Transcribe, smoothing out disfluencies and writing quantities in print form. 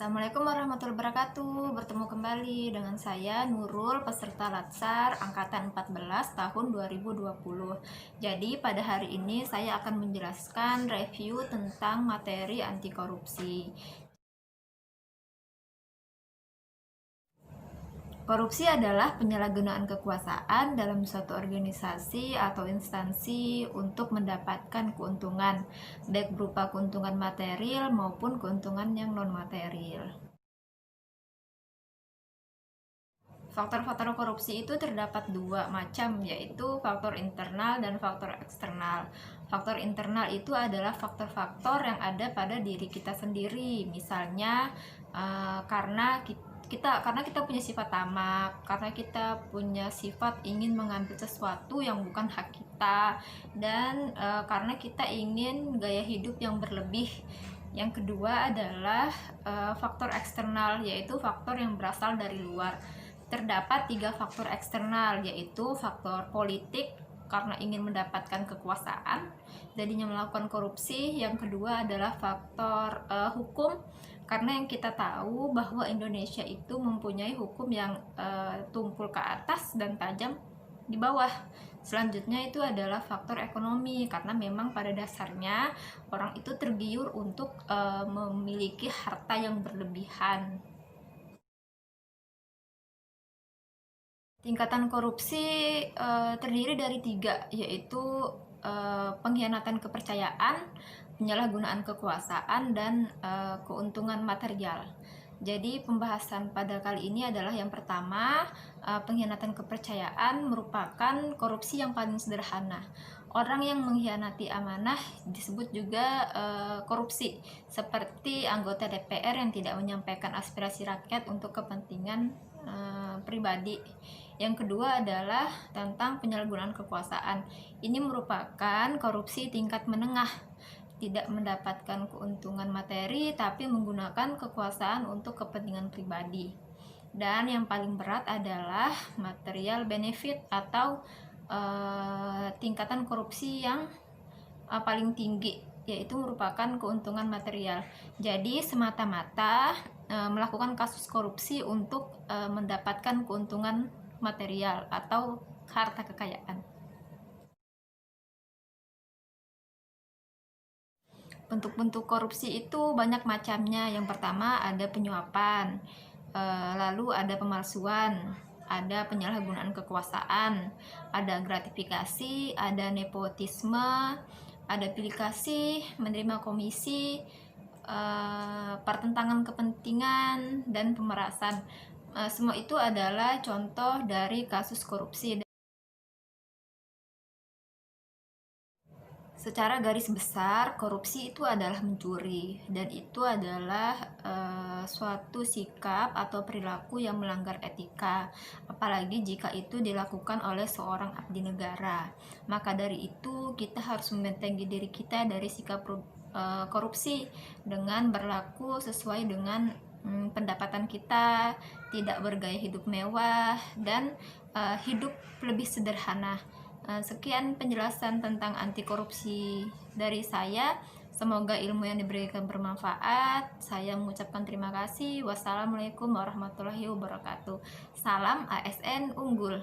Assalamualaikum warahmatullahi wabarakatuh. Bertemu kembali dengan saya Nurul, peserta Latsar angkatan 14 tahun 2020. Jadi pada hari ini saya akan menjelaskan review tentang materi anti korupsi. Korupsi adalah penyalahgunaan kekuasaan dalam suatu organisasi atau instansi untuk mendapatkan keuntungan, baik berupa keuntungan material maupun keuntungan yang non-material. Faktor-faktor korupsi itu terdapat dua macam, yaitu faktor internal dan faktor eksternal. Faktor internal itu adalah faktor-faktor yang ada pada diri kita sendiri, misalnya karena kita punya sifat tamak, karena kita punya sifat ingin mengambil sesuatu yang bukan hak kita, dan karena kita ingin gaya hidup yang berlebih. Yang kedua adalah faktor eksternal, yaitu faktor yang berasal dari luar. Terdapat 3 faktor eksternal, yaitu faktor politik karena ingin mendapatkan kekuasaan, jadinya melakukan korupsi. Yang kedua adalah faktor hukum, karena yang kita tahu bahwa Indonesia itu mempunyai hukum yang tumpul ke atas dan tajam di bawah. Selanjutnya itu adalah faktor ekonomi, karena memang pada dasarnya orang itu tergiur untuk memiliki harta yang berlebihan. Tingkatan korupsi terdiri dari 3, yaitu pengkhianatan kepercayaan, penyalahgunaan kekuasaan, dan keuntungan material. Jadi pembahasan pada kali ini adalah yang pertama, pengkhianatan kepercayaan merupakan korupsi yang paling sederhana. Orang yang mengkhianati amanah disebut juga korupsi, seperti anggota DPR yang tidak menyampaikan aspirasi rakyat untuk kepentingan pribadi. Yang kedua adalah tentang penyalahgunaan kekuasaan. Ini merupakan korupsi tingkat menengah, tidak mendapatkan keuntungan materi tapi menggunakan kekuasaan untuk kepentingan pribadi. Dan yang paling berat adalah material benefit atau tingkatan korupsi yang paling tinggi, yaitu merupakan keuntungan material. Jadi semata-mata melakukan kasus korupsi untuk mendapatkan keuntungan material atau harta kekayaan. Bentuk-bentuk korupsi itu banyak macamnya. Yang pertama ada penyuapan, lalu ada pemalsuan, ada penyalahgunaan kekuasaan, ada gratifikasi, ada nepotisme, ada pilih kasih, menerima komisi, pertentangan kepentingan, dan pemerasan. Semua itu adalah contoh dari kasus korupsi. Secara garis besar, korupsi itu adalah mencuri, dan itu adalah suatu sikap atau perilaku yang melanggar etika, apalagi jika itu dilakukan oleh seorang abdi negara. Maka dari itu, kita harus membentengi diri kita dari sikap korupsi dengan berlaku sesuai dengan pendapatan kita, tidak bergaya hidup mewah, dan hidup lebih sederhana. Sekian penjelasan tentang anti korupsi dari saya. Semoga ilmu yang diberikan bermanfaat. Saya mengucapkan terima kasih. Wassalamualaikum warahmatullahi wabarakatuh. Salam ASN unggul.